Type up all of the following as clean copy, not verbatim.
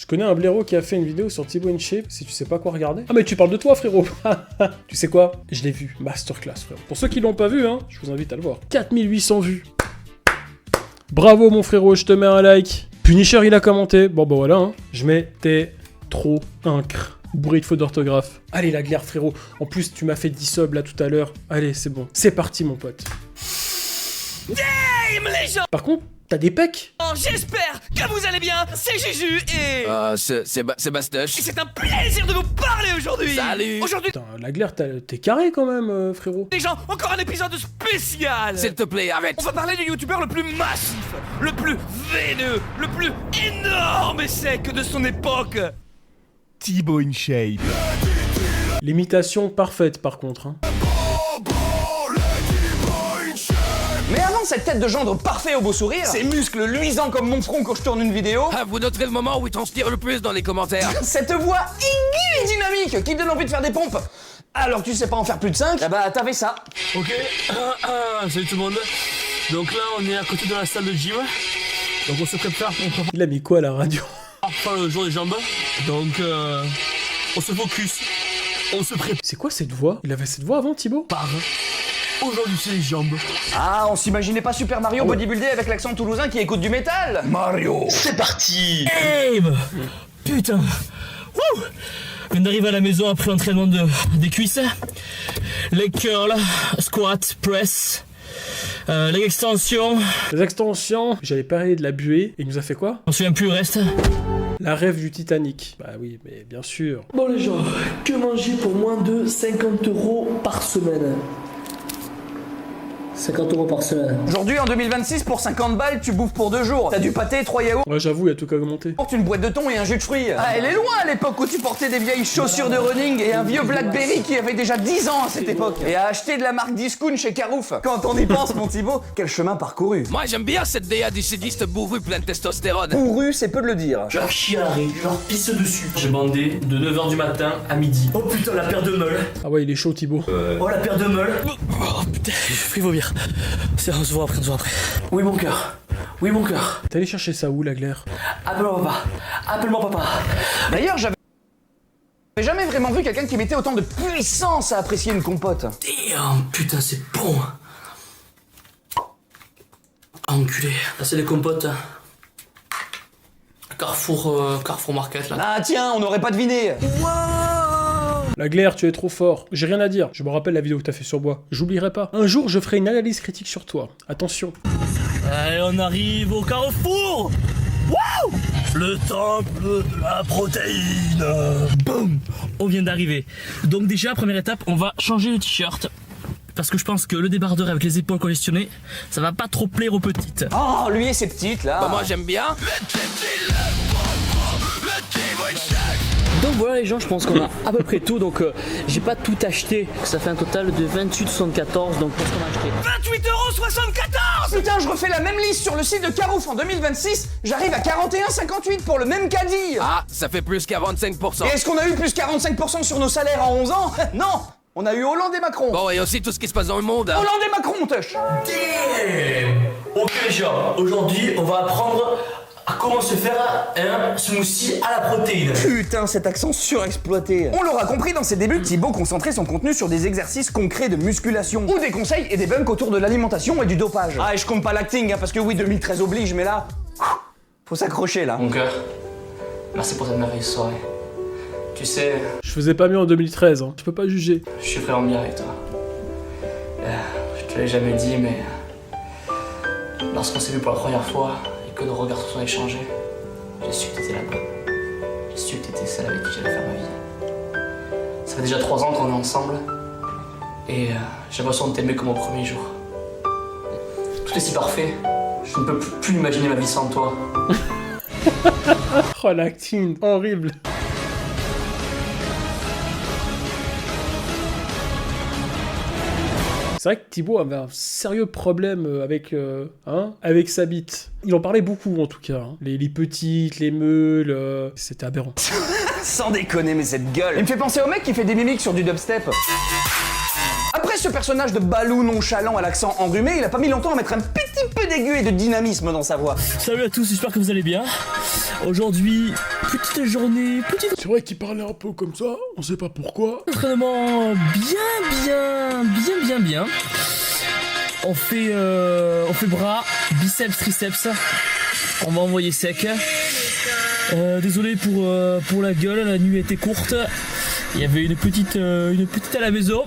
Je connais un blaireau qui a fait une vidéo sur Thibaut InShape, si tu sais pas quoi regarder. Ah mais tu parles de toi frérot. Tu sais quoi? Je l'ai vu, masterclass frérot. Pour ceux qui l'ont pas vu, hein, je vous invite à le voir. 4800 vues. Bravo mon frérot, je te mets un like. Punisher il a commenté. Bon bah voilà, hein. Je mets t'es trop incre. Bourré de fautes d'orthographe. Allez la glaire frérot. En plus tu m'as fait 10 subs là tout à l'heure. Allez c'est bon. C'est parti mon pote. Game les gens. Par contre, t'as des pecs. J'espère que vous allez bien, c'est Juju et... c'est Bastoche. Et c'est un plaisir de vous parler aujourd'hui. Salut. Aujourd'hui, Putain, la glaire, t'es carré quand même, frérot. les gens, encore un épisode spécial. S'il te plaît, arrête. On va parler du youtubeur le plus massif, le plus veineux, le plus énorme et sec de son époque. Thibaut InShape. L'imitation parfaite par contre. Hein. Mais avant cette tête de gendre parfait au beau sourire, ces muscles luisants comme mon front quand je tourne une vidéo, Ah, vous noterez le moment où il transpire le plus dans les commentaires. cette voix aiguë et dynamique qui donne envie de faire des pompes, alors que tu sais pas en faire plus de 5, ah bah t'avais ça. Ok, salut tout le monde. Donc là on est à côté de la salle de gym. Donc on se prépare pour Il a mis quoi à la radio? faire le jour des jambes. Donc on se focus. On se prépare. C'est quoi cette voix? Il avait cette voix avant Thibaut? Aujourd'hui c'est les jambes. Ah, on s'imaginait pas Super Mario bodybuildé avec l'accent toulousain qui écoute du métal. Mario. C'est parti. Aim. Putain. Wouh. Je viens d'arriver à la maison après l'entraînement des cuisses. Leg curl, squat, press. Leg extension. Les extensions, j'allais parler de la buée, et il nous a fait quoi? On se souvient plus le reste. La rêve du Titanic. Bah oui, mais bien sûr. Bon les gens, que manger pour moins de 50 € par semaine? 50 € par semaine. Aujourd'hui, en 2026, pour 50 balles, tu bouffes pour 2 jours. T'as du pâté, 3 yaourts, Ouais, j'avoue, il y a tout qu'à augmenter. porte une boîte de thon et un jus de fruits. Ah, elle est loin à l'époque où tu portais des vieilles chaussures de running et un vieux Blackberry qui avait déjà 10 ans à cette époque. Et à acheter de la marque Discount chez Carouf. Quand on y pense, mon Thibaut, quel chemin parcouru. Moi, j'aime bien cette DA du sudiste bourru plein de testostérone. Bourru, c'est peu de le dire. Je leur chie à l'arrêt, je leur pisse dessus. J'ai bandé de 9h du matin à midi. Oh putain, la paire de meules. Ah ouais, il est chaud Thibaut. Oh la paire de meules. Oh putain, je fais vomir. On se voit après. Oui mon cœur. Oui mon cœur. T'es allé chercher ça où la glaire? Appelle-moi papa. Appelle-moi papa. D'ailleurs, j'avais jamais vraiment vu quelqu'un qui mettait autant de puissance à apprécier une compote. Damn, putain c'est bon. Enculé. Là c'est les compotes. Carrefour Market là. Ah tiens, on n'aurait pas deviné. La glaire, tu es trop fort. J'ai rien à dire. Je me rappelle la vidéo que t'as fait sur Bois. J'oublierai pas. Un jour, je ferai une analyse critique sur toi. Attention. Allez, on arrive au carrefour. Wouh! Le temple de la protéine. Boum! On vient d'arriver. Donc déjà, première étape, on va changer le t-shirt. Parce que je pense que le débardeur avec les épaules congestionnées, ça va pas trop plaire aux petites. Oh, lui et ses petites là. Bah, moi, j'aime bien. Donc voilà les gens, je pense qu'on a à peu près tout, donc j'ai pas tout acheté. Ça fait un total de 28,74, donc pour ce qu'on a acheté. 28,74 €. Putain, je refais la même liste sur le site de Carouf en 2026, j'arrive à 41,58 pour le même caddie. Ah, ça fait plus 45%. Et est-ce qu'on a eu plus 45% sur nos salaires en 11 ans? Non, on a eu Hollande et Macron. Bon, et aussi tout ce qui se passe dans le monde. Hein. Hollande et Macron, tush. Damn! Ok les gens, aujourd'hui on va apprendre à comment se faire un smoothie à la protéine. Putain, cet accent surexploité. On l'aura compris dans ses débuts, Thibaut concentrait son contenu sur des exercices concrets de musculation ou des conseils et des bunks autour de l'alimentation et du dopage. Ah, et je compte pas l'acting, hein, parce que oui, 2013 oblige, mais là, faut s'accrocher là. Mon cœur, merci pour cette merveilleuse soirée. Tu sais, Je faisais pas mieux en 2013, hein. Je peux pas juger. je suis vraiment bien avec toi. Je te l'ai jamais dit, mais lorsqu'on s'est vu pour la première fois et que nos regards se sont échangés, j'ai su que t'étais la bonne. J'ai su que t'étais celle avec qui j'allais faire ma vie. Ça fait déjà 3 ans qu'on est ensemble et j'ai l'impression de t'aimer comme au premier jour. Tout est si parfait, je ne peux plus imaginer ma vie sans toi. Oh l'acting, horrible. C'est vrai que Thibaut avait un sérieux problème avec sa bite. Il en parlait beaucoup en tout cas. Hein. Les petites, les meules, c'était aberrant. Sans déconner, mais cette gueule. Il me fait penser au mec qui fait des mimiques sur du dubstep. Après ce personnage de balou nonchalant à l'accent enrhumé, il a pas mis longtemps à mettre un petit peu d'aigu et de dynamisme dans sa voix. Salut à tous, j'espère que vous allez bien. Aujourd'hui, petite journée, petit C'est vrai qu'il parlait un peu comme ça, on sait pas pourquoi. entraînement bien. On fait bras, biceps, triceps. On va envoyer sec. Désolé pour la gueule, la nuit était courte. Il y avait une petite à la maison.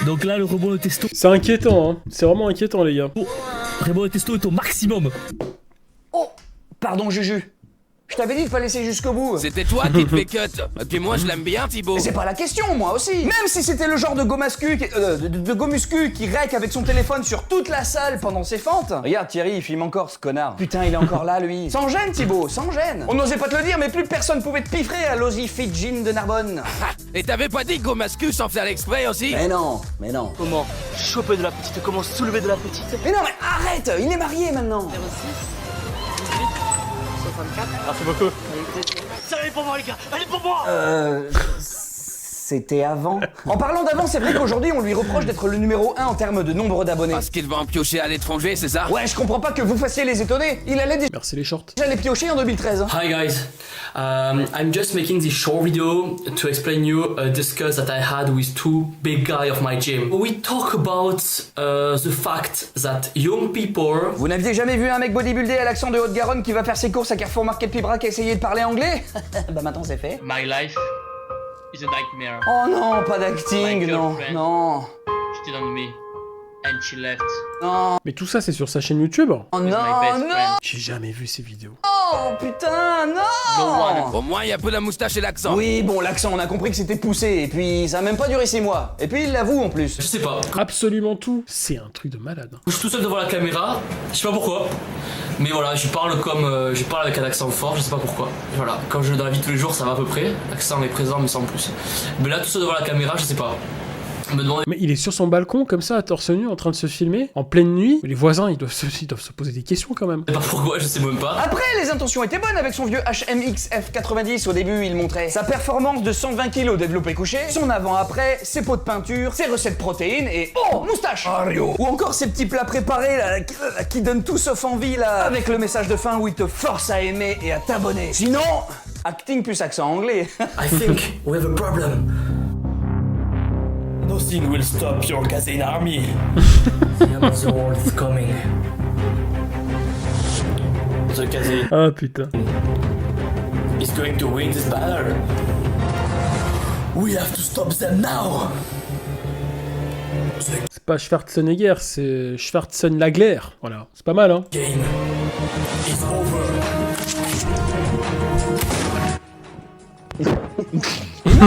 Donc là, le rebond de testo. C'est inquiétant, hein. C'est vraiment inquiétant, les gars. Rebond de testo est au maximum. Oh, pardon Juju. Je t'avais dit de pas laisser jusqu'au bout. C'était toi qui te fais cut. Et puis moi, je l'aime bien, Thibaut. Mais c'est pas la question, moi aussi. Même si c'était le genre de gomascu de gomuscu qui rèque avec son téléphone sur toute la salle pendant ses fentes. Regarde Thierry, il filme encore ce connard. Putain, il est encore là, lui. Sans gêne, Thibaut, sans gêne. On n'osait pas te le dire, mais plus personne pouvait te piffrer à l'Ozzy Fit Gin de Narbonne. Et t'avais pas dit go mascu sans faire l'exprès aussi? Mais non. Comment choper de la petite? Comment soulever de la petite? Mais non, mais arrête, il est marié maintenant. Merci beaucoup. Allez pour moi les gars, allez pour moi. C'était avant. En parlant d'avant, c'est vrai qu'aujourd'hui on lui reproche d'être le numéro 1 en termes de nombre d'abonnés. Parce qu'il va en piocher à l'étranger, c'est ça? Ouais, je comprends pas que vous fassiez les étonner. Il allait Merci les shorts. déjà les piocher en 2013. Hi guys, I'm just making this short video to explain you a discuss that I had with two big guys of my gym. We talk about the fact that young people. Vous n'aviez jamais vu un mec bodybuildé à l'accent de Haute-Garonne qui va faire ses courses à Carrefour Market Pibrac et essayer de parler anglais? Bah maintenant c'est fait. My life is a nightmare. Oh non, pas d'acting, My non, girlfriend. non, Cheated on me. And she left. non, Mais tout ça, c'est sur sa chaîne YouTube? oh non, my best non, friend. J'ai jamais vu ces vidéos. oh putain, non. Au moins, il y a peu la moustache et l'accent. Oui, bon, l'accent, on a compris que c'était poussé, et puis ça a même pas duré 6 mois. Et puis il l'avoue en plus. Je sais pas, Absolument tout. C'est un truc de malade. je suis tout seul devant la caméra, je sais pas pourquoi. Mais voilà, je parle comme. Je parle avec un accent fort, je sais pas pourquoi. Voilà, quand je dans la vie de tous les jours, ça va à peu près. L'accent est présent, mais sans plus. Mais là, tout seul devant la caméra, je sais pas. Me demander. Mais il est sur son balcon, comme ça, à torse nu, en train de se filmer, en pleine nuit. Les voisins, ils doivent se poser des questions quand même. Pas pourquoi, je sais même pas. Après, les intentions étaient bonnes avec son vieux HMX F90. Au début, il montrait sa performance de 120 kg développé couché, son avant-après, ses pots de peinture, ses recettes protéines et oh, moustache Mario. Ou encore ces petits plats préparés là, qui donnent tout sauf envie là, avec le message de fin où il te force à aimer et à t'abonner. Sinon, acting plus accent anglais. I think we have a problem. Nothing will stop your Gazane army. The end of the world is coming. The Gazane Ah putain. is going to win this battle. We have to stop them now. C'est pas Schwarzenegger, c'est Schwarzenegger. Voilà, c'est pas mal, hein. Game is over.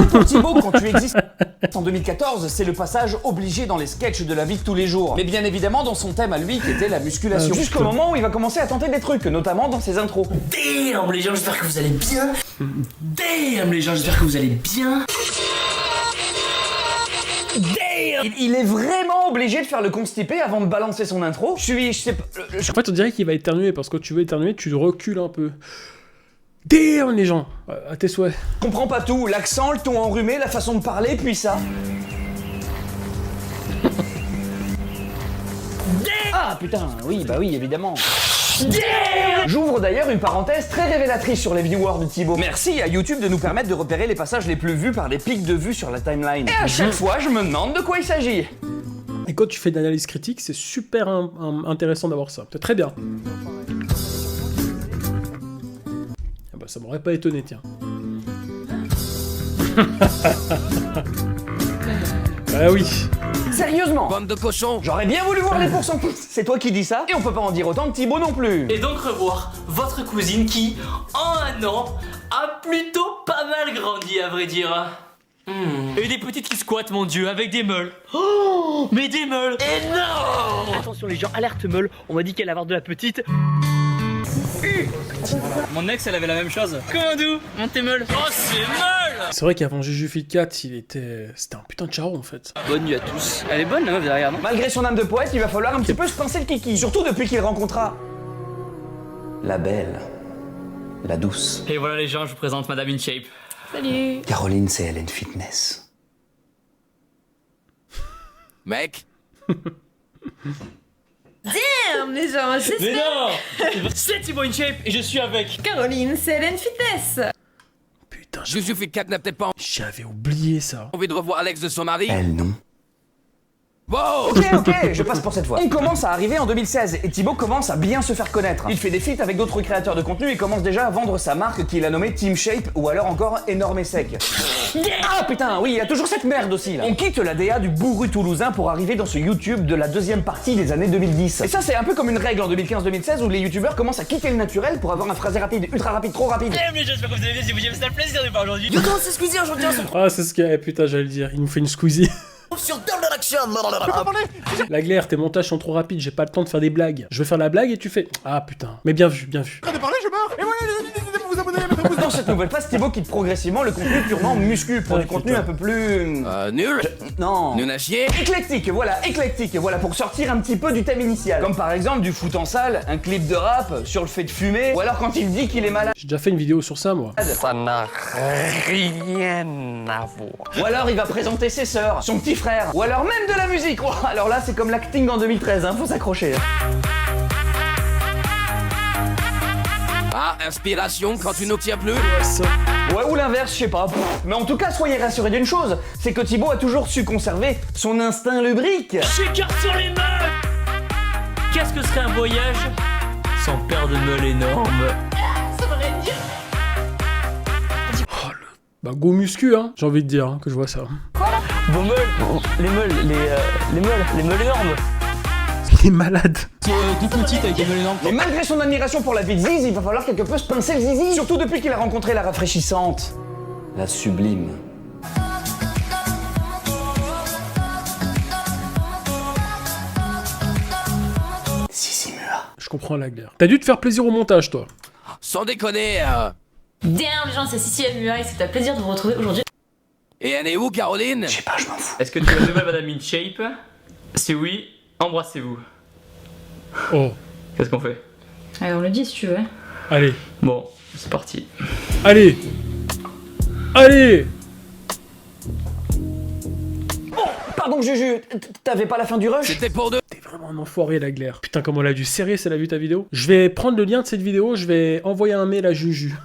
Pour Thibaut, quand tu existes en 2014, c'est le passage obligé dans les sketchs de la vie de tous les jours. Mais bien évidemment dans son thème à lui qui était la musculation. Jusqu'au moment où il va commencer à tenter des trucs, notamment dans ses intros. Damn les gens, j'espère que vous allez bien. Damn les gens, j'espère que vous allez bien. Il est vraiment obligé de faire le constipé avant de balancer son intro. Je sais pas... En fait, on dirait qu'il va éternuer, parce que quand tu veux éternuer, tu recules un peu. Damn les gens, à tes souhaits. Je comprends pas tout, l'accent, le ton enrhumé, la façon de parler, puis ça. Ah putain, oui, bah oui, évidemment. J'ouvre d'ailleurs une parenthèse très révélatrice sur les viewers de Thibaut. Merci à YouTube de nous permettre de repérer les passages les plus vus par les pics de vues sur la timeline. Et à chaque fois, je me demande de quoi il s'agit. Et quand tu fais de l'analyse critique, c'est super intéressant d'avoir ça. C'est très bien. Ah bah ça m'aurait pas étonné, tiens. Ah oui. Sérieusement, Bande de cochons. j'aurais bien voulu voir les pourcentages. C'est toi qui dis ça, et on peut pas en dire autant de Thibaut non plus. Et donc revoir votre cousine qui, en un an, a plutôt pas mal grandi à vrai dire. Et des petites qui squattent, mon dieu, avec des meules. Oh, mais des meules énormes. Attention les gens, alerte meule, on m'a dit qu'elle allait avoir de la petite. Mon ex, elle avait la même chose. Comment d'où mon tes meule. Oh, c'est meule. C'est vrai qu'avant Juju Fit 4, c'était un putain de charron en fait. Bonne nuit à tous. Elle est bonne la meuf derrière, non? Malgré son âme de poète, il va falloir un petit peu se pincer le kiki. Surtout depuis qu'il rencontra... la belle. La douce. Et voilà les gens, je vous présente Madame InShape. Caroline CLN Fitness. Mec, Damn les gens, Mais j'espère. non. C'est Thibaut InShape et je suis avec Caroline, c'est Hélène Fitness. Putain, Juju fait 4 n'a peut-être pas j'avais oublié ça. envie de revoir Alex de son mari. Elle non. Wow. Ok, je passe pour cette fois. On commence à arriver en 2016 et Thibaut commence à bien se faire connaître. Il fait des feats avec d'autres créateurs de contenu et commence déjà à vendre sa marque qu'il a nommée Team Shape ou alors encore Énorme et Sec. Ah putain, oui, il y a toujours cette merde aussi là. On quitte la DA du bourru toulousain pour arriver dans ce YouTube de la deuxième partie des années 2010. Et ça c'est un peu comme une règle en 2015-2016 où les youtubeurs commencent à quitter le naturel pour avoir un phrasé rapide, ultra rapide, trop rapide. mais j'espère que vous avez bien, si vous avez le plaisir de voir aujourd'hui. Comment c'est Squeezie aujourd'hui? Ah, c'est ce que. Eh, putain, j'allais le dire. Il nous fait une squeezie. Sur Down de l'Action. La glaire, tes montages sont trop rapides, j'ai pas le temps de faire des blagues. Je veux faire la blague et tu fais. Ah putain. Mais bien vu, bien vu. Dans cette nouvelle phase, Thibaut quitte progressivement le contenu purement muscu pour du contenu un peu plus... Nul. Non. Nul à chier. Éclectique, voilà, pour sortir un petit peu du thème initial. Comme par exemple du foot en salle, un clip de rap sur le fait de fumer, ou alors quand il dit qu'il est malade. J'ai déjà fait une vidéo sur ça, moi. Ça n'a rien à voir. Ou alors il va présenter ses sœurs, son petit frère, ou alors même de la musique. Oh, alors là, c'est comme l'acting en 2013, hein, faut s'accrocher. Ah, inspiration quand tu n'obtiens plus. Ouais, ou l'inverse, je sais pas. Mais en tout cas, soyez rassurés d'une chose, c'est que Thibaut a toujours su conserver son instinct lubrique. J'écarte sur les meufs. Qu'est-ce que serait un voyage sans paire de meules énormes? Bah, go muscu, hein. J'ai envie de dire, hein, que je vois ça. Vos meules, les meules énormes. Il est malade. Toute petite avec des meules énormes. Mais malgré son admiration pour la vie de Ziz, il va falloir quelque peu se pincer le zizi. Surtout depuis qu'il a rencontré la rafraîchissante, la sublime. Zizi Mua. Je comprends la glaire. T'as dû te faire plaisir au montage, toi. Sans déconner. Damn les gens, c'est Cici MUA et c'est un plaisir de vous retrouver aujourd'hui. Et elle est où, Caroline? Je sais pas, je m'en fous. Est-ce que tu as nouvelle Madame InShape? Si oui, embrassez-vous. Oh. Qu'est-ce qu'on fait? Allez, on le dit si tu veux. Allez. Bon, c'est parti. Allez. Allez. Pardon Juju, t'avais pas la fin du rush? C'était pour deux. T'es vraiment un enfoiré, la glaire. Putain, comment elle a dû serrer si elle a vu ta vidéo. Je vais prendre le lien de cette vidéo, je vais envoyer un mail à Juju.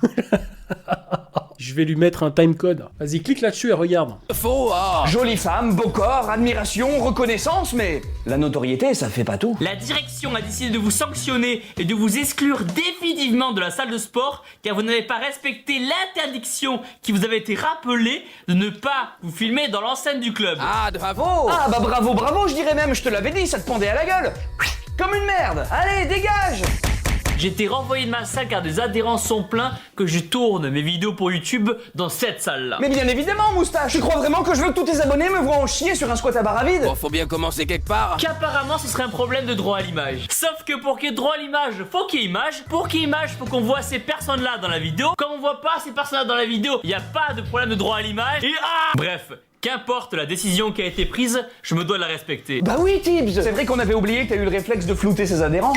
Je vais lui mettre un timecode. Vas-y, clique là-dessus et regarde. Faux. Jolie femme, beau corps, admiration, reconnaissance, mais la notoriété, ça fait pas tout. La direction a décidé de vous sanctionner et de vous exclure définitivement de la salle de sport car vous n'avez pas respecté l'interdiction qui vous avait été rappelée de ne pas vous filmer dans l'enceinte du club. Ah, bravo. Ah bah bravo, je dirais même, je te l'avais dit, ça te pendait à la gueule. Comme une merde. Allez, dégage. J'ai été renvoyé de ma salle car des adhérents sont pleins que je tourne mes vidéos pour YouTube dans cette salle-là. Mais bien évidemment, moustache. Tu crois vraiment que je veux que tous tes abonnés me voient en chier sur un squat à bar à vide? Bon, faut bien commencer quelque part. Qu'apparemment ce serait un problème de droit à l'image. Sauf que pour qu'il y ait droit à l'image, faut qu'il y ait image. Pour qu'il y ait image, faut qu'on voit ces personnes-là dans la vidéo. Comme on voit pas ces personnes-là dans la vidéo, il n'y a pas de problème de droit à l'image. Et bref, qu'importe la décision qui a été prise, je me dois de la respecter. Bah oui, Tibbs. C'est vrai qu'on avait oublié que t'as eu le réflexe de flouter ses adhérents.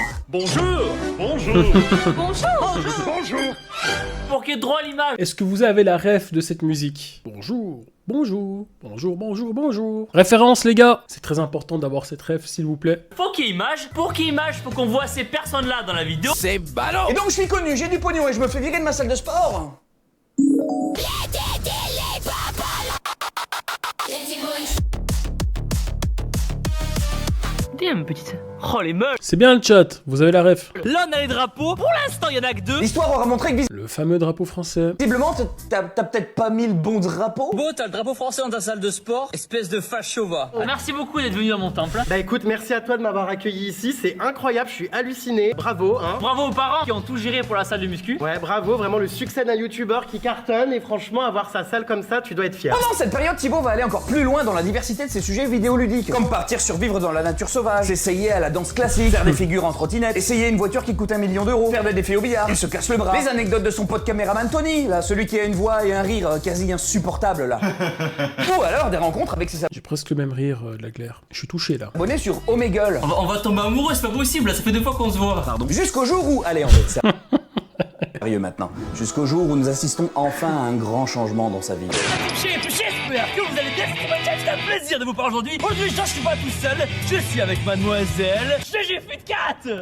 Pour qu'il y ait droit à l'image. Est-ce que vous avez la ref de cette musique? Bonjour, bonjour, bonjour, bonjour, bonjour. Référence, les gars. C'est très important d'avoir cette ref, s'il vous plaît. Faut qu'il y ait image. Pour qu'il y ait image, faut qu'on voit ces personnes-là dans la vidéo. C'est ballot. Et donc je suis connu, j'ai du pognon et je me fais virer de ma salle de sport. Damn, petite. Oh, les meufs. C'est bien le chat, vous avez la ref. Là, on a les drapeaux. Pour l'instant, il y en a que deux. L'histoire aura montré que Le fameux drapeau français. visiblement t'as peut-être pas mis le bon drapeau. Beau, t'as le drapeau français dans ta salle de sport. Espèce de fachova. Merci beaucoup d'être venu dans mon temple. Bah écoute, merci à toi de m'avoir accueilli ici, c'est incroyable, je suis halluciné. Bravo, hein. Bravo aux parents qui ont tout géré pour la salle de muscu. Ouais, bravo, vraiment le succès d'un youtubeur qui cartonne et franchement, avoir sa salle comme ça, tu dois être fier. Pendant cette période, Thibaut va aller encore plus loin dans la diversité de ses sujets vidéoludiques. Comme partir survivre dans la nature sauvage, s'essayer à la danse classique, faire des figures en trottinette, essayer une voiture qui coûte 1 million d'euros, faire des défis au billard, il se casse le bras, les anecdotes de son pote caméraman Tony, là, celui qui a une voix et un rire quasi insupportable là. Ou alors des rencontres avec ses J'ai presque le même rire de la glaire. Je suis touché là. abonnés sur Omegle. On va tomber amoureux, c'est pas possible, ça fait 2 fois qu'on se voit. Pardon. Jusqu'au jour où... Allez, on va être sérieux maintenant. Jusqu'au jour où nous assistons enfin à un grand changement dans sa vie. J'espère que vous allez bien. un plaisir de vous parler aujourd'hui. Aujourd'hui, je suis pas tout seul, je suis avec mademoiselle GG Fit4.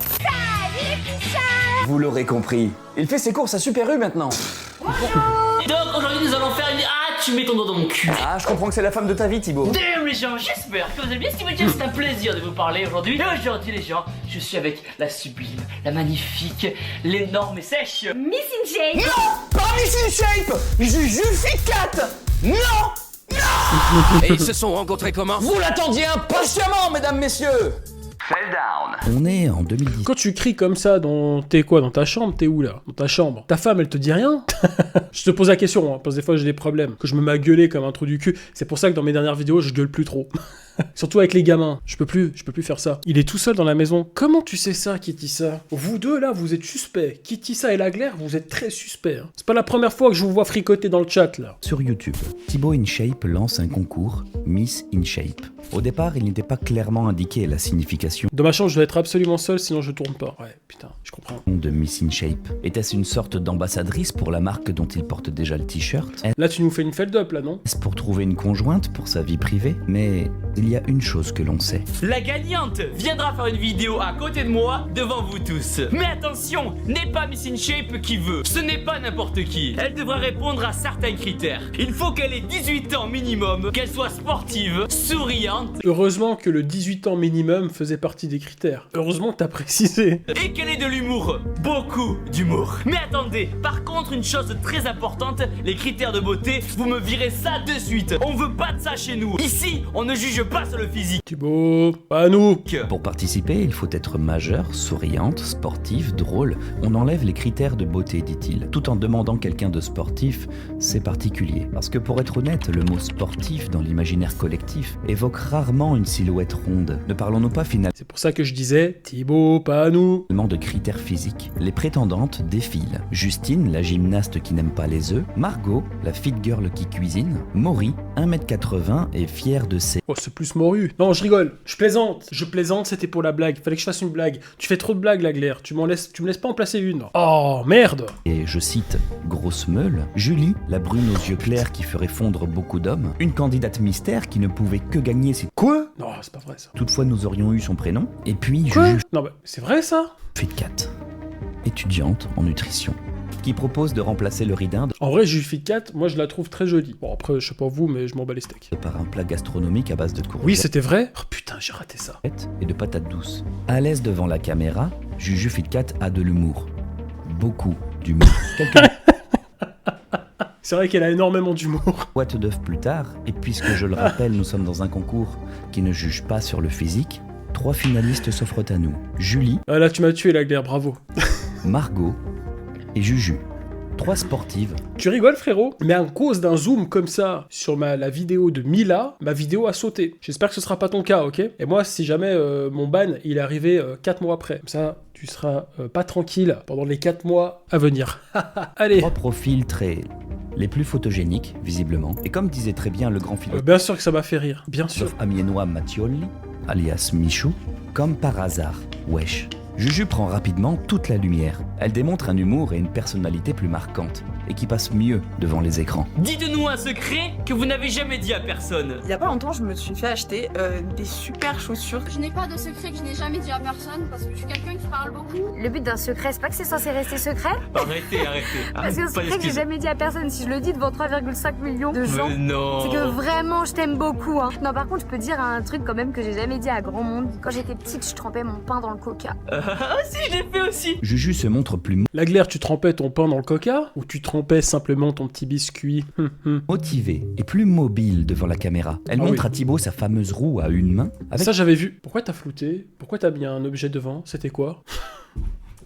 Vous l'aurez compris, il fait ses courses à Super U maintenant. Et donc aujourd'hui nous allons faire une... Ah, tu mets ton doigt dans mon cul. Ah, je comprends que c'est la femme de ta vie, Thibaut. Damn les gens, j'espère que vous allez bien. Ce qui veut dire c'est un plaisir de vous parler aujourd'hui. Et aujourd'hui les gens, je suis avec la sublime, la magnifique, l'énorme et sèche Miss in Shape. Non, pas Miss in Shape, Juju Fit4. Non. Et ils se sont rencontrés comment? Vous l'attendiez impatiemment, mesdames, messieurs. Fell down. On est en 2010. Quand tu cries comme ça dans... T'es quoi, dans ta chambre? T'es où, là? Dans ta chambre. Ta femme, elle te dit rien? Je te pose la question, hein, parce que des fois, j'ai des problèmes. Que je me mets à gueuler comme un trou du cul. C'est pour ça que dans mes dernières vidéos, je gueule plus trop. Surtout avec les gamins. Je peux plus faire ça. Il est tout seul dans la maison. Comment tu sais ça, Kitissa? Vous deux, là, vous êtes suspects. Kitissa et Laglaire, vous êtes très suspects. Hein. C'est pas la première fois que je vous vois fricoter dans le chat, là. Sur YouTube, Thibaut InShape lance un concours Miss InShape. Au départ, il n'était pas clairement indiqué la signification Dans ma chambre, je dois être absolument seul, sinon je tourne pas. Ouais, putain, je comprends. de Miss InShape. Était-ce une sorte d'ambassadrice pour la marque dont il porte déjà le t-shirt? Là, tu nous fais une feld-up, là, non? Est-ce pour trouver une conjointe pour sa vie privée? Mais il y a une chose que l'on sait. La gagnante viendra faire une vidéo à côté de moi, devant vous tous. Mais attention, n'est pas Miss InShape qui veut. Ce n'est pas n'importe qui. Elle devra répondre à certains critères. Il faut qu'elle ait 18 ans minimum, qu'elle soit sportive, souriante Heureusement que le 18 ans minimum faisait partie des critères. Heureusement que t'as précisé. et qu'elle ait de l'humour. Beaucoup d'humour. Mais attendez, par contre, une chose très importante, les critères de beauté, vous me virez ça de suite. On veut pas de ça chez nous. Ici, on ne juge pas sur le physique. Thibaut, pas à nous. Pour participer, il faut être majeur, souriante, sportive, drôle. On enlève les critères de beauté, dit-il. Tout en demandant quelqu'un de sportif, c'est particulier. Parce que pour être honnête, le mot sportif dans l'imaginaire collectif évoque rarement une silhouette ronde. Ne parlons-nous pas finalement C'est pour ça que je disais, Thibaut, pas à nous. de critères physiques. Les prétendantes défilent. Justine, la gymnaste qui n'aime pas les œufs. Margot, la fit girl qui cuisine. Maury, 1m80 et fière de ses... Oh, c'est plus morue. Non, je rigole. Je plaisante, c'était pour la blague. Fallait que je fasse une blague. Tu fais trop de blagues, Laglaire. Tu me laisses pas en placer une. Oh, merde. Et je cite, grosse meule. Julie, la brune aux yeux clairs qui ferait fondre beaucoup d'hommes. Une candidate mystère qui ne pouvait que gagner si... Quoi? Non, c'est pas vrai, ça. Toutefois, nous aurions eu son prénom. Et puis, Quoi? Juju Non, bah, c'est vrai, ça? Fit4, étudiante en nutrition, qui propose de remplacer le riz d'Inde En vrai, Juju Fit4, moi, je la trouve très jolie. Bon, après, je sais pas vous, mais je m'en bats les steaks. par un plat gastronomique à base de courgettes Oui, c'était vrai? Oh putain, j'ai raté ça. et de patates douces. À l'aise devant la caméra, Juju Fit4 a de l'humour. Beaucoup d'humour. Quelques C'est vrai qu'elle a énormément d'humour. boîtes d'œufs plus tard, et puisque je le rappelle, nous sommes dans un concours qui ne juge pas sur le physique, 3 finalistes s'offrent à nous. Julie, Ah, là, tu m'as tué, Laglaire, bravo. Margot et Juju. 3 sportives. Tu rigoles, frérot? Mais à cause d'un zoom comme ça sur la vidéo de Mila, ma vidéo a sauté. J'espère que ce sera pas ton cas, ok? Et moi, si jamais mon ban, il est arrivé 4 mois après. Comme ça, tu seras pas tranquille pendant les 4 mois à venir. Allez. 3 profils très... les plus photogéniques, visiblement. Et comme disait très bien le grand philosophe Bien sûr que ça m'a fait rire. Bien sûr. amiénois Mattioli, alias Michou, comme par hasard, wesh. Juju prend rapidement toute la lumière. Elle démontre un humour et une personnalité plus marquantes, et qui passe mieux devant les écrans. Dites-nous un secret que vous n'avez jamais dit à personne. Il y a pas longtemps, je me suis fait acheter des super chaussures. Je n'ai pas de secret que je n'ai jamais dit à personne parce que je suis quelqu'un qui parle beaucoup. Le but d'un secret, c'est pas que c'est censé rester secret? Arrêtez. Parce que c'est un secret que j'ai jamais dit à personne. Si je le dis devant 3,5 millions de gens, non. c'est que vraiment je t'aime beaucoup. Hein. Non, par contre, je peux dire un truc quand même que j'ai jamais dit à grand monde. Quand j'étais petite, je trempais mon pain dans le coca. Ah si, je l'ai fait aussi. Juju se montre plus Laglaire, tu trempais ton pain dans le coca? Ou tu trempais simplement ton petit biscuit? motivée et plus mobile devant la caméra. Elle Ah montre oui. à Thibaut sa fameuse roue à une main. Avec Ça, j'avais vu. Pourquoi t'as flouté? Pourquoi t'as mis un objet devant? C'était quoi?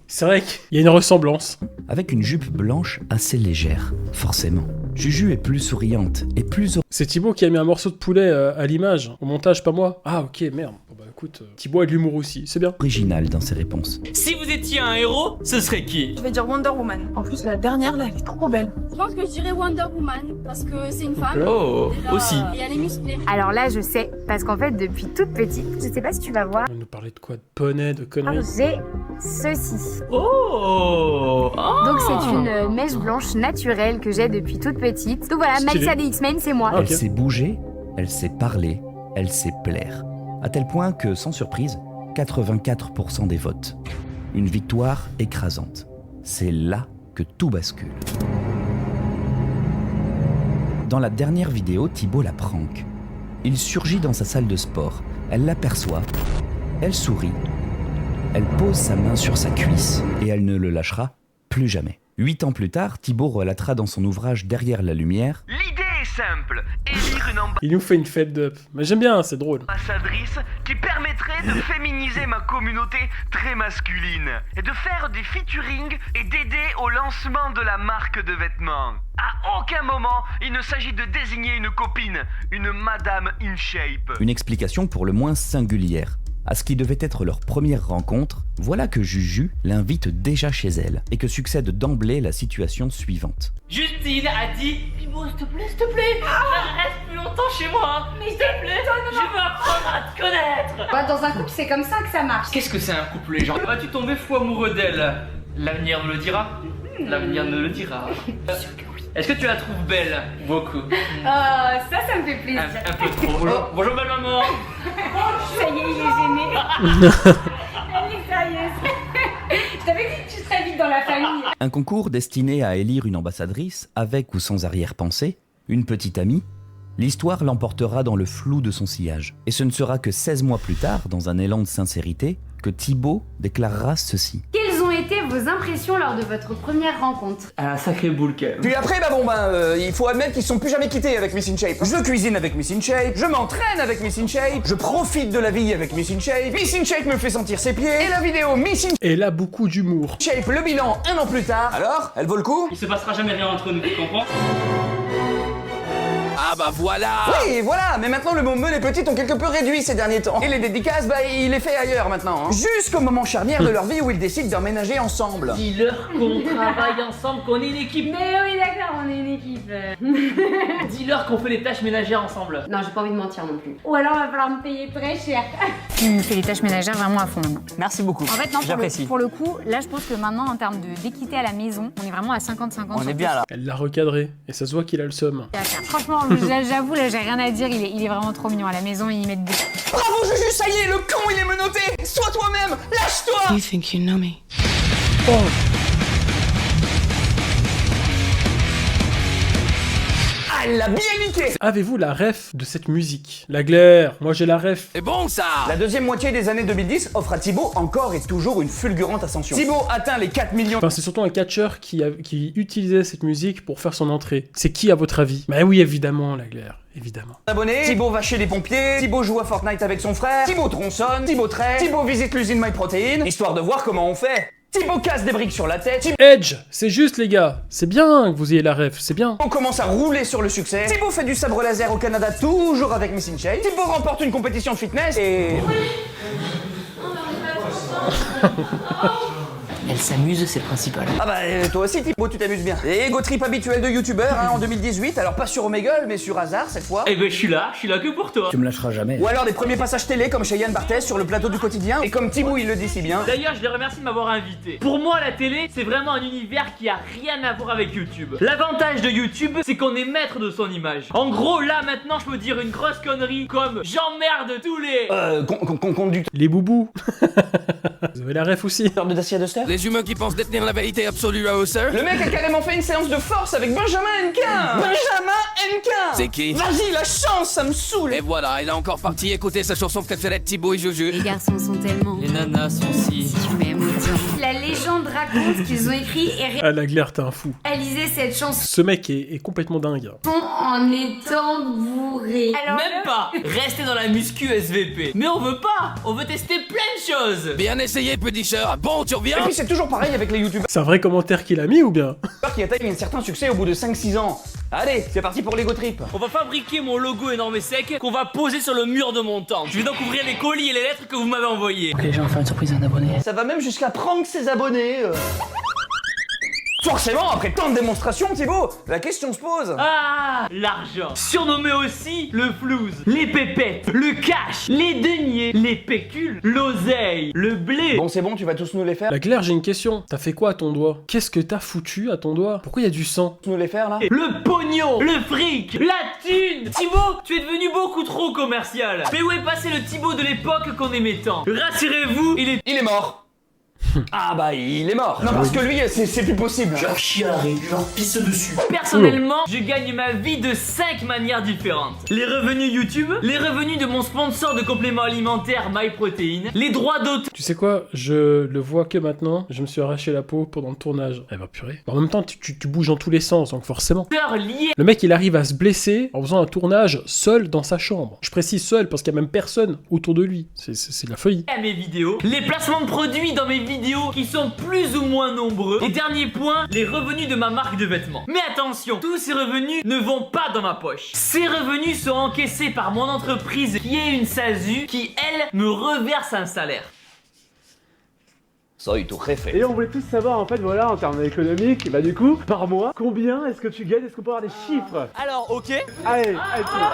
C'est vrai qu'il y a une ressemblance. avec une jupe blanche assez légère, forcément. Juju est plus souriante et plus C'est Thibaut qui a mis un morceau de poulet à l'image, au montage, pas moi. Ah, ok, merde. Bon, bah écoute, Thibaut a de l'humour aussi, c'est bien. originale dans ses réponses. Si vous étiez un héros, ce serait qui? Je vais dire Wonder Woman. En plus, la dernière, là, elle est trop belle. Je pense que je dirais Wonder Woman parce que c'est une femme. Oh, Déjà, aussi. Et elle est musclée. Alors là, je sais, parce qu'en fait, depuis toute petite, je sais pas si tu vas voir, On nous parlait de quoi? De poney, de conneries? j'ai ceci. Oh. Donc c'est une mèche blanche naturelle que j'ai depuis toute petite. Donc voilà, Stylé. Maïsa des X-Men, c'est moi. Elle s'est bougée elle sait parler, elle sait plaire. À tel point que, sans surprise, 84% des votes. Une victoire écrasante. C'est là que tout bascule. Dans la dernière vidéo, Thibaut la prank. Il surgit dans sa salle de sport. Elle l'aperçoit, elle sourit, elle pose sa main sur sa cuisse et elle ne le lâchera plus jamais. 8 ans plus tard, Thibaut relatera dans son ouvrage Derrière la lumière. L'idée est simple, élire une Il nous fait une fête d'up. Mais j'aime bien, c'est drôle. ambassadrice qui permettrait de féminiser ma communauté très masculine et de faire des featuring et d'aider au lancement de la marque de vêtements. À aucun moment, il ne s'agit de désigner une copine, une madame in shape. Une explication pour le moins singulière. À ce qui devait être leur première rencontre, voilà que Juju l'invite déjà chez elle et que succède d'emblée la situation suivante. Justine a dit Thibaut, s'il te plaît, reste plus longtemps chez moi. Mais s'il te plaît, je veux apprendre à te connaître. Bah, dans un couple, c'est comme ça que ça marche. Qu'est-ce que c'est un couple, les gens? Vas-tu tomber fou amoureux d'elle? L'avenir nous le dira. L'avenir nous le dira. Est-ce que tu la trouves belle? Beaucoup. Ça me fait plaisir. Un peu trop. Bonjour belle maman. Ça y est, il est gêné. Elle est sérieuse. Je t'avais dit que tu serais vite dans la famille. Un concours destiné à élire une ambassadrice, avec ou sans arrière-pensée, une petite amie. L'histoire l'emportera dans le flou de son sillage. Et ce ne sera que 16 mois plus tard, dans un élan de sincérité, que Thibaut déclarera ceci. Quelles ont été vos impressions lors de votre première rencontre? Un sacré boule quand même. Puis après, il faut admettre qu'ils sont plus jamais quittés avec Miss InShape. Je cuisine avec Miss InShape, je m'entraîne avec Miss InShape, je profite de la vie avec Miss InShape, Miss InShape me fait sentir ses pieds, et la vidéo Miss InShape, Elle a beaucoup d'humour. le bilan 1 an plus tard. Alors, elle vaut le coup? Il se passera jamais rien entre nous, tu comprends? Ah bah voilà. Oui, voilà, mais maintenant le mot meule et petite ont quelque peu réduit ces derniers temps. Et les dédicaces, il les fait ailleurs maintenant. Hein. Jusqu'au moment charnière de leur vie où ils décident d'emménager ensemble. Dis-leur qu'on travaille ensemble, qu'on est une équipe. Mais oui, d'accord, on est une équipe. Dis-leur qu'on fait les tâches ménagères ensemble. Non, j'ai pas envie de mentir non plus. Ou alors, il va falloir me payer très cher. Tu me fais les tâches ménagères vraiment à fond maintenant. Merci beaucoup. En fait, non, j'apprécie. pour le coup, là, je pense que maintenant, en termes d'équité à la maison, on est vraiment à 50-50. On est bien là. Elle l'a recadré. Et ça se voit qu'il a le seum. Franchement, j'avoue, là, j'ai rien à dire. Il est vraiment trop mignon à la maison. Il met de Bravo Juju, ça y est, le con il est menotté. Sois toi-même, lâche-toi. You think you know me? Oh. Ah, elle l'a bien niqué. Avez-vous la ref de cette musique? La glaire, moi j'ai la ref. C'est bon ça. La deuxième moitié des années 2010 offre à Thibaut encore et toujours une fulgurante ascension. Thibaut atteint les 4 millions. Enfin, c'est surtout un catcheur qui utilisait cette musique pour faire son entrée. C'est qui à votre avis? Bah oui, évidemment, la glaire. Évidemment. Abonnés, Thibaut va chez les pompiers, Thibaut joue à Fortnite avec son frère, Thibaut tronçonne, Thibaut traite, Thibaut visite l'usine MyProtein, histoire de voir comment on fait. Thibaut casse des briques sur la tête, Edge, c'est juste les gars. C'est bien que vous ayez la ref, c'est bien. Thibaut commence à rouler sur le succès, Thibaut fait du sabre laser au Canada toujours avec Miss InShape, Thibaut remporte une compétition de fitness et... Elle s'amuse, c'est le principal. Ah bah toi aussi Thibaut, tu t'amuses bien. Et ego trip habituel de youtubeur en 2018, alors pas sur Omegle mais sur hasard cette fois. Eh ben je suis là que pour toi. Tu me lâcheras jamais. Ou alors des premiers passages télé comme chez Yann Barthès sur le plateau du quotidien, et comme Thibaut il le dit si bien. D'ailleurs, je les remercie de m'avoir invité. Pour moi, la télé, c'est vraiment un univers qui a rien à voir avec YouTube. L'avantage de YouTube, c'est qu'on est maître de son image. En gros, là, maintenant, je peux dire une grosse connerie comme j'emmerde tous les... Conducteur. Les boubous. Vous avez la ref aussi. De Dacia Duster. Les humains qui pensent détenir la vérité absolue à eux seuls. Le mec a carrément fait une séance de force avec Benjamin Hennequin. Benjamin Hennequin. C'est qui? Vas-y, la chance, ça me saoule. Et voilà, il a encore parti écouter sa chanson préférée de Thibaut et Juju. Les garçons sont tellement... Les nanas sont si... Tu m'aimes autant. La légende raconte qu'ils ont écrit et Ah, la glaire, t'es un fou. réalisé cette chanson Ce mec est complètement dingue. en étant bourré. Alors, Même pas rester dans la muscu SVP. Mais on veut pas. On veut tester plein de choses. Bien essayé, Punisher. Bon, tu reviens? Et puis c'est toujours pareil avec les youtubeurs C'est un vrai commentaire qu'il a mis ou bien? qui atteignent un certain succès au bout de 5-6 ans. Allez, c'est parti pour l'ego trip. On va fabriquer mon logo énorme et sec qu'on va poser sur le mur de mon temple. Je vais donc ouvrir les colis et les lettres que vous m'avez envoyées. Ok, les gens, on va faire une surprise à un abonné. Ça va même jusqu'à prank ses abonnés. Forcément, après tant de démonstrations, Thibaut, la question se pose. Ah, l'argent. Surnommé aussi le flouze, les pépettes, le cash, les deniers, les pécules, l'oseille, le blé. Bon, c'est bon, tu vas tous nous les faire. La Claire, j'ai une question. T'as fait quoi à ton doigt? Qu'est-ce que t'as foutu à ton doigt? Pourquoi il y a du sang? Nous les faire là? Le pognon, le fric, la thune. Thibaut, tu es devenu beaucoup trop commercial. Mais où est passé le Thibaut de l'époque qu'on aimait tant? Rassurez-vous, il est mort. Ah bah il est mort. Non parce que lui c'est plus possible. Genre chiaré, genre pisse dessus. Personnellement, je gagne ma vie de 5 manières différentes. Les revenus YouTube, les revenus de mon sponsor de compléments alimentaires MyProtein, les droits d'auteur. Tu sais quoi? Je le vois que maintenant. Je me suis arraché la peau pendant le tournage. Eh bah purée. En même temps, tu bouges dans tous les sens, donc forcément. Liés. Le mec, il arrive à se blesser en faisant un tournage seul dans sa chambre. Je précise seul parce qu'il n'y a même personne autour de lui. C'est de la folie. À mes vidéos, les placements de produits dans mes vidéos qui sont plus ou moins nombreux. Et dernier point, les revenus de ma marque de vêtements. Mais attention, tous ces revenus ne vont pas dans ma poche. Ces revenus sont encaissés par mon entreprise qui est une SASU qui, elle, me reverse un salaire. Soy tu jefe. Et on voulait tous savoir en fait voilà en termes économiques, bah du coup, par mois, combien est-ce que tu gagnes? Est-ce qu'on peut avoir des chiffres? Alors ok. Allez, non, non.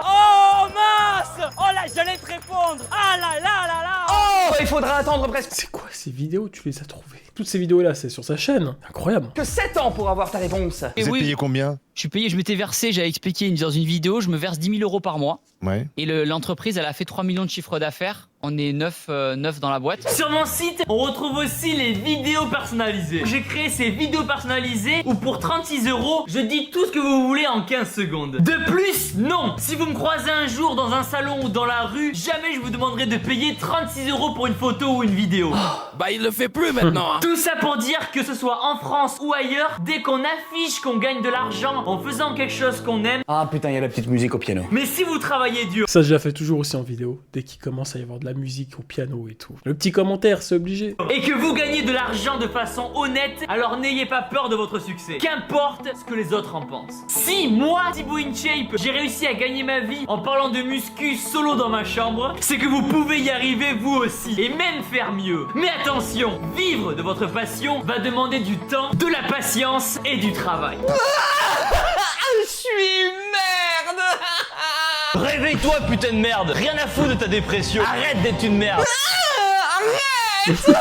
Oh mince. Oh là, j'allais te répondre. Ah là là là là. Oh, il faudra attendre presque. C'est quoi ces vidéos? Tu les as trouvées? Toutes ces vidéos là, c'est sur sa chaîne. Incroyable. Que 7 ans pour avoir ta réponse. Vous êtes payé combien? Je suis payé, je m'étais versé, j'avais expliqué dans une vidéo, je me verse 10 000 € par mois. Ouais. Et l'entreprise, elle a fait 3 millions de chiffre d'affaires. On est 9 dans la boîte. Sur mon site, on retrouve aussi les vidéos personnalisées. J'ai créé ces vidéos personnalisées où pour 36 €, je dis tout ce que vous voulez en 15 secondes. De plus, non. Si vous me croisez un jour dans un salon ou dans la rue, jamais je vous demanderai de payer 36 € pour une photo ou une vidéo. Bah il le fait plus maintenant hein. Tout ça pour dire que ce soit en France ou ailleurs, dès qu'on affiche qu'on gagne de l'argent en faisant quelque chose qu'on aime. Ah putain, il y a la petite musique au piano. Mais si vous travaillez dur. Ça, je la fais toujours aussi en vidéo. Dès qu'il commence à y avoir de la musique au piano et tout. Le petit commentaire, c'est obligé. Et que vous gagnez de l'argent de façon honnête, alors n'ayez pas peur de votre succès. Qu'importe ce que les autres en pensent. Si moi, Thibaut InShape, j'ai réussi à gagner ma vie en parlant de muscu solo dans ma chambre, c'est que vous pouvez y arriver vous aussi. Et même faire mieux. Mais attention, vivre de votre passion va demander du temps, de la patience et du travail. Je suis une merde. Réveille-toi putain de merde. Rien à foutre de ta dépression. Arrête d'être une merde. Arrête.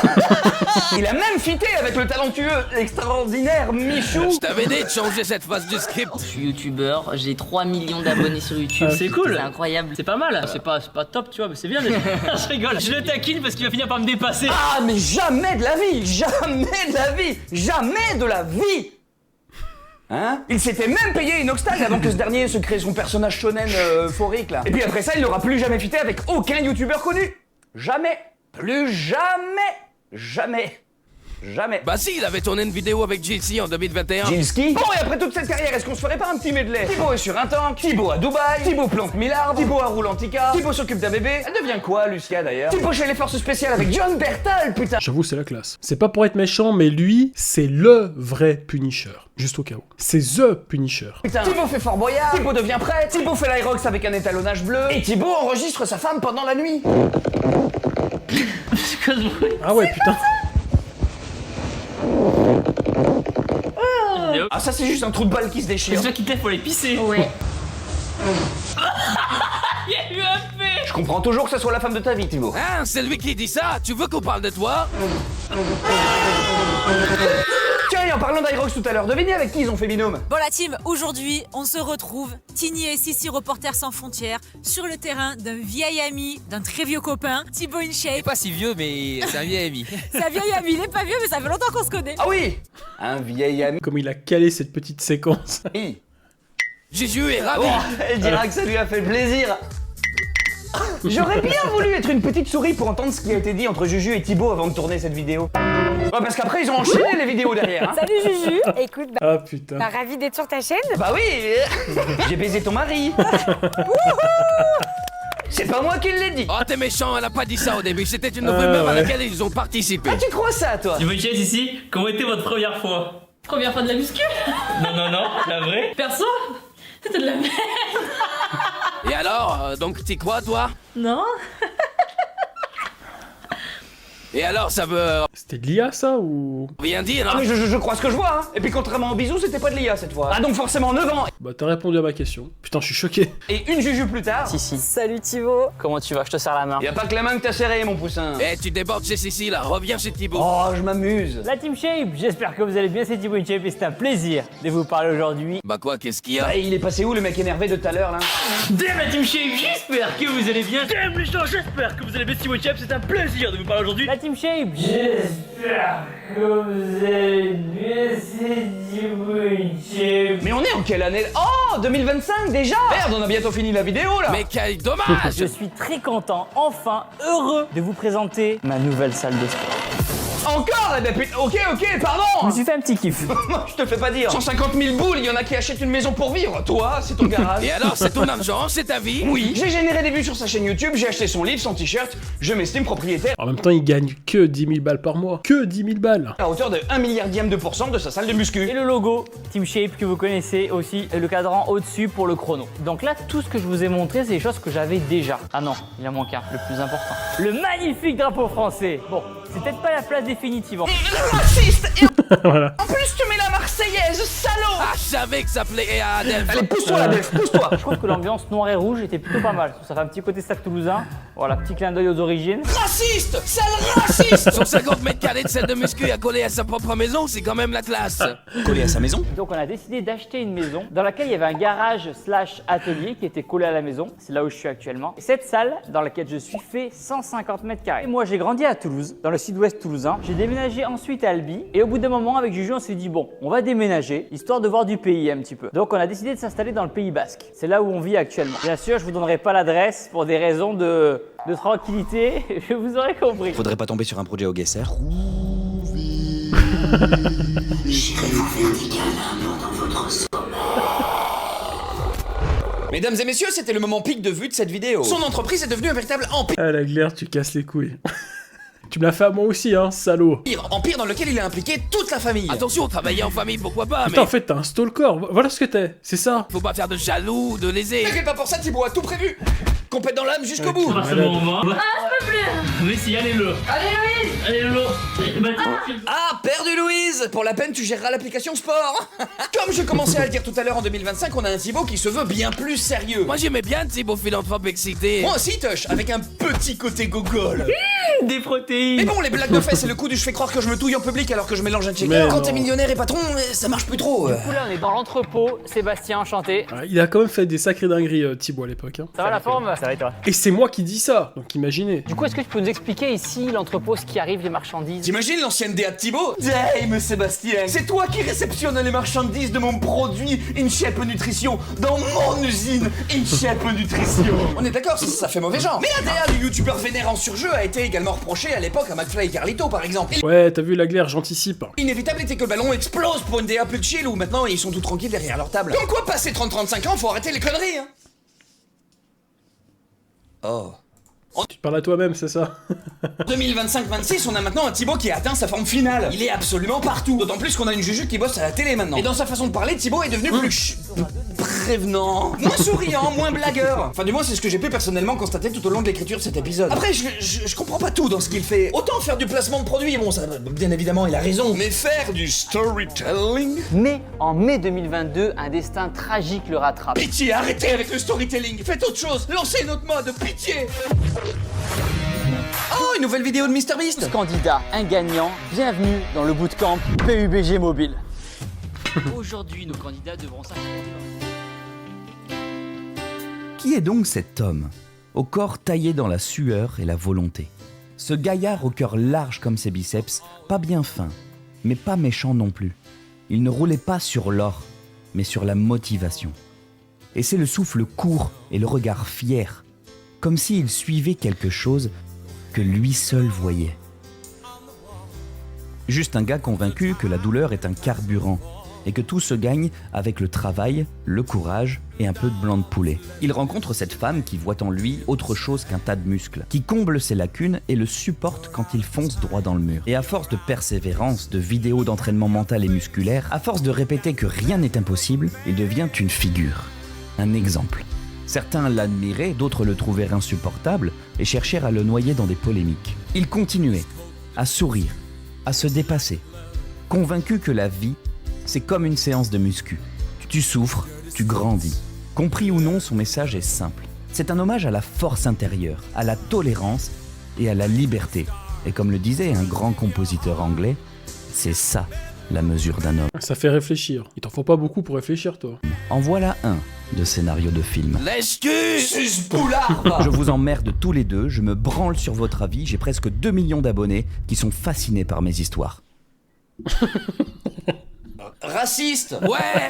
Il a même fité avec le talentueux, extraordinaire Michou. Je t'avais dit de changer cette phase du script. Je suis youtubeur, j'ai 3 millions d'abonnés sur YouTube. C'est cool. C'est incroyable. C'est pas mal. C'est pas top, tu vois, mais c'est bien. Je rigole. Je le taquine parce qu'il va finir par me dépasser. Ah, mais jamais de la vie. Jamais de la vie. Jamais de la vie. Hein? Il s'était même payé Inoxtag avant que ce dernier se crée son personnage shonen euphorique là. Et puis après ça, il n'aura plus jamais fité avec aucun youtubeur connu. Jamais. Plus jamais. Jamais. Jamais. Bah si, il avait tourné une vidéo avec JC en 2021. Jilski. Bon, et après toute cette carrière, est-ce qu'on se ferait pas un petit medley? Thibaut est sur un tank, Thibaut à Dubaï, Thibaut plante 1000 arbres, Thibaut à Roulantica, Thibaut s'occupe d'un bébé. Elle devient quoi, Lucia d'ailleurs? Thibaut chez les forces spéciales avec John Bertal, putain. J'avoue, c'est la classe. C'est pas pour être méchant, mais lui, c'est LE vrai Punisher. Juste au cas où. C'est THE Punisher. Putain, Thibaut fait Fort Boyard, Thibaut devient prêtre, Thibaut fait l'Aerox avec un étalonnage bleu, et Thibaut enregistre sa femme pendant la nuit. Ah ouais, putain. Ah ça c'est juste un trou de balle qui se déchire. C'est ça qui te lève pour les pisser. Ouais. Il y a eu un fait. Je comprends toujours que ce soit la femme de ta vie, Thibaut. Hein, c'est lui qui dit ça. Tu veux qu'on parle de toi? Tiens, et en parlant d'Aerox tout à l'heure, devinez avec qui ils ont fait binôme? Bon la team, aujourd'hui, on se retrouve, Tini et Sissi, Reporters sans frontières, sur le terrain d'un vieil ami, d'un très vieux copain, Thibaut InShape. Pas si vieux, mais c'est un vieil ami. C'est un vieil ami, il est pas vieux, mais ça fait longtemps qu'on se connaît. Ah oui, un vieil ami. Comme il a calé cette petite séquence. Oui. Juju est ravi. Oh, elle dira que ça lui a fait plaisir. J'aurais bien voulu être une petite souris pour entendre ce qui a été dit entre Juju et Thibaut avant de tourner cette vidéo. Ouais, parce qu'après ils ont enchaîné les vidéos derrière. Hein. Salut Juju. Écoute, Ah putain. ravi d'être sur ta chaîne. Bah oui. J'ai baisé ton mari. C'est pas moi qui l'ai dit. Oh t'es méchant, elle a pas dit ça au début. C'était une rumeur à laquelle ils ont participé. Ah tu crois ça toi? Tu veux dire ici, comment était votre première fois? Première fois de la muscu? Non, la vraie. Perso? C'était de la merde. Et alors, donc t'es quoi toi? Non. Et alors, ça veut C'était de l'IA ça ou... rien dire, Ah hein? mais je crois ce que je vois, hein. Et puis contrairement aux bisous, c'était pas de l'IA cette fois. Ah donc forcément 9 ans. Bah t'as répondu à ma question. Putain, je suis choqué. Et une juju plus tard. Si. Salut Thibaut. Comment tu vas? Je te serre la main. Y a pas que la main que t'as serrée, mon poussin. Eh, tu débordes chez Sissi, là, reviens chez Thibaut. Oh, je m'amuse. La Team Shape, j'espère que vous allez bien, c'est Thibaut InShape et c'est un plaisir de vous parler aujourd'hui. Bah quoi, qu'est-ce qu'il y a? Bah, il est passé où le mec énervé de tout à l'heure là? Damn la Team Shape, j'espère que vous allez bien. Damn les gens, j'espère que vous allez bien, Thibaut InShape, c'est un plaisir de vous parler aujourd'hui. La Team Shape, j'espère que vous allez bien, c'est Thibaut InShape. Mais on est en quelle année? Oh, 2025 déjà. Merde, on a bientôt fini la vidéo là. Mais quel dommage! Je suis très content, enfin heureux de vous présenter ma nouvelle salle de sport. Encore? Eh ben putain, ok, pardon. Je me suis fait un petit kiff. Je te fais pas dire. 150 000 boules, il y en a qui achètent une maison pour vivre. Toi, c'est ton garage. Et alors, c'est ton argent, c'est ta vie? Oui, j'ai généré des vues sur sa chaîne YouTube, j'ai acheté son livre, son t-shirt, je m'estime propriétaire En même temps, il gagne que 10 000 balles par mois. Que 10 000 balles. à hauteur de 1 milliardième de % de sa salle de muscu. Et le logo Team Shape que vous connaissez aussi, et le cadran au-dessus pour le chrono. Donc là, tout ce que je vous ai montré, c'est des choses que j'avais déjà. Ah non, il en manque un, le plus important. Le magnifique drapeau français. Bon, c'est peut-être pas la place définitive. Raciste. Voilà. En plus, tu mets la Marseillaise, salaud. Ah, je savais que ça plaît à Adelph. Allez, pousse-toi la Delph, pousse-toi. Je trouve que l'ambiance noire et rouge était plutôt pas mal. Ça fait un petit côté Stade Toulousain. Voilà, petit clin d'œil aux origines. Raciste, sale raciste. Son 50 mètres carrés de salle de muscu à coller à sa propre maison, c'est quand même la classe. Collé à sa maison. Donc on a décidé d'acheter une maison dans laquelle il y avait un garage slash atelier qui était collé à la maison. C'est là où je suis actuellement. Et cette salle dans laquelle je suis fait 150 mètres carrés. Et moi j'ai grandi à Toulouse, dans le sud-ouest toulousain. J'ai déménagé ensuite à Albi. Et au bout d'un moment avec Juju on s'est dit bon, on va déménager histoire de voir du pays un petit peu. Donc on a décidé de s'installer dans le Pays Basque. C'est là où on vit actuellement. Bien sûr je vous donnerai pas l'adresse pour des raisons de tranquillité. Vous aurez compris. Faudrait pas tomber sur un projet au Guesser. Mesdames et messieurs, c'était le moment pic de vue de cette vidéo. Son entreprise est devenue un véritable empire. Ah la glaire, tu casses les couilles. Tu me l'as fait à moi aussi, hein, salaud. Empire dans lequel il a impliqué toute la famille. Attention, travailler en famille, pourquoi pas, Putain, mais en fait, t'as un stalker. Voilà ce que t'es. C'est ça. faut pas faire de jaloux, de lésé. T'inquiète pas pour ça, Thibaut a tout prévu. Complète dans l'âme jusqu'au bout. Ah, c'est bon, on va. Ah, je peux plus. Mais si, allez-le. Allez, Louise. Allez, Lolo. Ah, perdu Louise. Pour la peine, tu géreras l'application sport. Comme je commençais à le dire tout à l'heure, en 2025, on a un Thibaut qui se veut bien plus sérieux. Moi j'aimais bien Thibaut philanthrope excité. Moi aussi, Tush, avec un petit côté gogol. Des protéines. Mais bon, les blagues de fesses et le coup du je fais croire que je me touille en public alors que je mélange un Mais checker. Quand non. t'es millionnaire et patron, ça marche plus trop. Du coup là on est dans l'entrepôt. Sébastien, enchanté. Ah, il a quand même fait des sacrées dingueries, Thibaut, à l'époque. Hein. Ça va la forme? Ça va et toi? Et c'est moi qui dis ça, donc imaginez. Du coup, est-ce que tu peux nous expliquer ici l'entrepôt, ce qui arrive, les marchandises? T'imagines l'ancienne DA de Thibaut? Damn, Sébastien, c'est toi qui réceptionne les marchandises de mon produit InShape Nutrition dans mon usine InShape Nutrition. On est d'accord, ça fait mauvais genre. Mais la DA du youtubeur vénère en surjeu a été également reprochée à l'époque à McFly et Carlito par exemple. Et Ouais, t'as vu la glaire, j'anticipe. l'inévitable était que le ballon explose pour une DA plus chill où maintenant ils sont tout tranquilles derrière leur table. Comme quoi, passé 30-35 ans, faut arrêter les conneries, hein. Oh. Tu parles à toi-même, c'est ça? 2025-26, on a maintenant un Thibaut qui a atteint sa forme finale. Il est absolument partout. D'autant plus qu'on a une Juju qui bosse à la télé maintenant. Et dans sa façon de parler, Thibaut est devenu plus prévenant, moins souriant, moins blagueur. Enfin, du moins, c'est ce que j'ai pu personnellement constater tout au long de l'écriture de cet épisode. Après, je comprends pas tout dans ce qu'il fait. Autant faire du placement de produits, bon, ça, bien évidemment, il a raison. Mais faire du storytelling? Mais en mai 2022, un destin tragique le rattrape. Pitié, arrêtez avec le storytelling. Faites autre chose. Lancez une autre mode. Pitié. Oh, une nouvelle vidéo de MrBeast. Candidat, un gagnant, bienvenue dans le bootcamp PUBG Mobile. Aujourd'hui, nos candidats devront s'affronter. Qui est donc cet homme, au corps taillé dans la sueur et la volonté? Ce gaillard au cœur large comme ses biceps, pas bien fin, mais pas méchant non plus. Il ne roulait pas sur l'or, mais sur la motivation. Et c'est le souffle court et le regard fier, comme s'il suivait quelque chose que lui seul voyait. Juste un gars convaincu que la douleur est un carburant et que tout se gagne avec le travail, le courage et un peu de blanc de poulet. Il rencontre cette femme qui voit en lui autre chose qu'un tas de muscles, qui comble ses lacunes et le supporte quand il fonce droit dans le mur. Et à force de persévérance, de vidéos d'entraînement mental et musculaire, à force de répéter que rien n'est impossible, il devient une figure, un exemple. Certains l'admiraient, d'autres le trouvèrent insupportable et cherchèrent à le noyer dans des polémiques. Il continuait, à sourire, à se dépasser. Convaincu que la vie, c'est comme une séance de muscu. Tu souffres, tu grandis. Compris ou non, son message est simple. C'est un hommage à la force intérieure, à la tolérance et à la liberté. Et comme le disait un grand compositeur anglais, c'est ça la mesure d'un homme. Ça fait réfléchir. Il t'en faut pas beaucoup pour réfléchir, toi. En voilà un de scénario de film. L'excuse Je vous emmerde tous les deux, je me branle sur votre avis, j'ai presque 2 millions d'abonnés qui sont fascinés par mes histoires. Raciste. Ouais.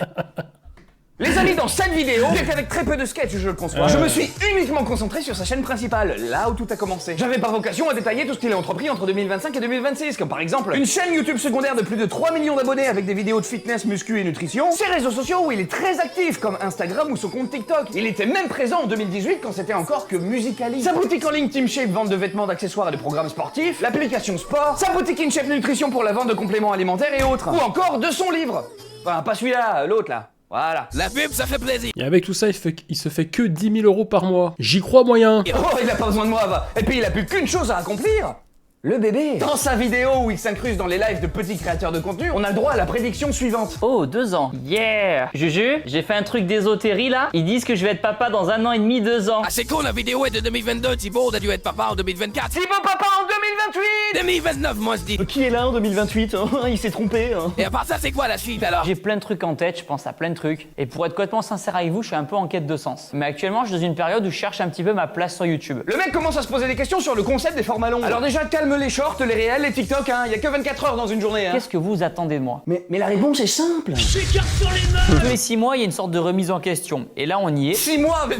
Les amis, dans cette vidéo, bien qu'avec très peu de sketchs, je le conçois, je me suis uniquement concentré sur sa chaîne principale, là où tout a commencé. J'avais par vocation à détailler tout ce qu'il a entrepris entre 2025 et 2026, comme par exemple une chaîne YouTube secondaire de plus de 3 millions d'abonnés avec des vidéos de fitness, muscu et nutrition, ses réseaux sociaux où il est très actif, comme Instagram ou son compte TikTok. Il était même présent en 2018 quand c'était encore que Musical.ly. Sa boutique en ligne Team Shape, vente de vêtements, d'accessoires et de programmes sportifs, l'application Sport, sa boutique InShape Nutrition pour la vente de compléments alimentaires et autres, ou encore de son livre. Enfin, pas celui-là, l'autre là. Voilà. La pub, ça fait plaisir. Et avec tout ça, il se fait que 10 000 € par mois. J'y crois moyen. Oh, il a pas besoin de moi, va. Et puis il a plus qu'une chose à accomplir. Le bébé. Dans sa vidéo où il s'incruste dans les lives de petits créateurs de contenu, on a le droit à la prédiction suivante. Oh, 2 ans. Yeah. Juju, j'ai fait un truc d'ésotérie là. Ils disent que je vais être papa dans 1 an et demi, 2 ans. Ah, c'est cool, la vidéo est de 2022. Thibaut, t'as dû être papa en 2024. Thibaut papa en 2028. 2029, moi je dis. Qui est là en 2028 Il s'est trompé. Et à part ça, c'est quoi la suite alors? J'ai plein de trucs en tête, je pense à plein de trucs. Et pour être complètement sincère avec vous, je suis un peu en quête de sens. Mais actuellement, je suis dans une période où je cherche un petit peu ma place sur YouTube. Le mec commence à se poser des questions sur le concept des formats longs. Alors déjà, calme les shorts, les réels, les TikTok, hein. Il y a que 24 heures dans une journée. Hein. Qu'est-ce que vous attendez de moi? Mais la réponse est simple. J'écarte sur les mains. Tous les 6 mois, il y a une sorte de remise en question. Et là, on y est. 6 mois, mais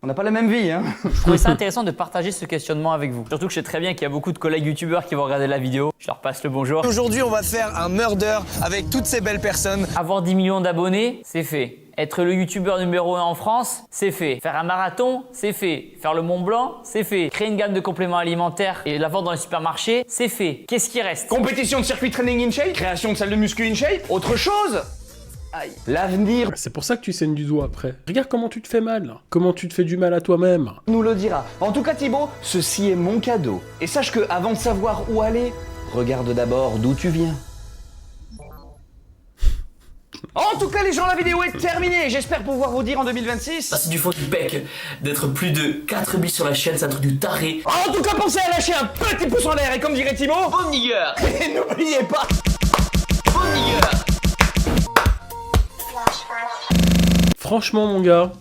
on n'a pas la même vie, hein. Je trouvais ça intéressant de partager ce questionnement avec vous. Surtout que je sais très bien qu'il y a beaucoup de collègues youtubeurs qui vont regarder la vidéo. Je leur passe le bonjour. Aujourd'hui, on va faire un murder avec toutes ces belles personnes. Avoir 10 millions d'abonnés, c'est fait. Être le youtubeur numéro 1 en France, c'est fait. Faire un marathon, c'est fait. Faire le Mont Blanc, c'est fait. Créer une gamme de compléments alimentaires et la vendre dans les supermarchés, c'est fait. Qu'est-ce qui reste? Compétition de circuit training InShape, création de salle de muscu InShape, autre chose? Aïe. L'avenir C'est pour ça que tu saignes du doigt après. Regarde comment tu te fais mal. Comment tu te fais du mal à toi-même. nous le dira. En tout cas, Thibaut, ceci est mon cadeau. Et sache que, avant de savoir où aller, regarde d'abord d'où tu viens. En tout cas, les gens, la vidéo est terminée. J'espère pouvoir vous dire en 2026. C'est du fond du bec. D'être plus de 4000 sur la chaîne, c'est un truc du taré. En tout cas, pensez à lâcher un petit pouce en l'air. Et comme dirait Thibaut, Bon nigger. et n'oubliez pas. Bon nigger. Franchement, mon gars,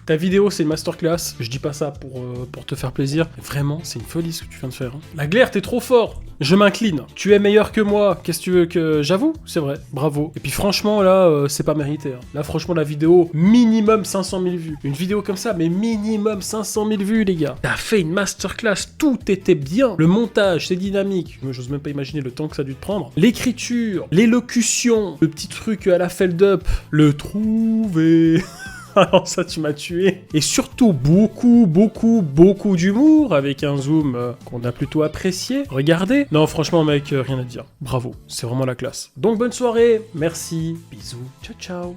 ta vidéo, c'est une masterclass. Je dis pas ça pour te faire plaisir. Vraiment, c'est une folie ce que tu viens de faire. Hein. La glaire, t'es trop fort. Je m'incline. Tu es meilleur que moi. Qu'est-ce que tu veux que... J'avoue, c'est vrai. Bravo. Et puis franchement, là, c'est pas mérité. Hein. Là, franchement, la vidéo, minimum 500 000 vues. Une vidéo comme ça, mais minimum 500 000 vues, les gars. T'as fait une masterclass. Tout était bien. Le montage, c'est dynamique. Moi, j'ose même pas imaginer le temps que ça a dû te prendre. L'écriture, l'élocution, le petit truc à la feld up, le trouver... Alors ça, tu m'as tué. Et surtout, beaucoup d'humour, avec un zoom qu'on a plutôt apprécié. Regardez. Non, franchement, mec, rien à dire. Bravo, c'est vraiment la classe. Donc, bonne soirée. Merci. Bisous. Ciao, ciao.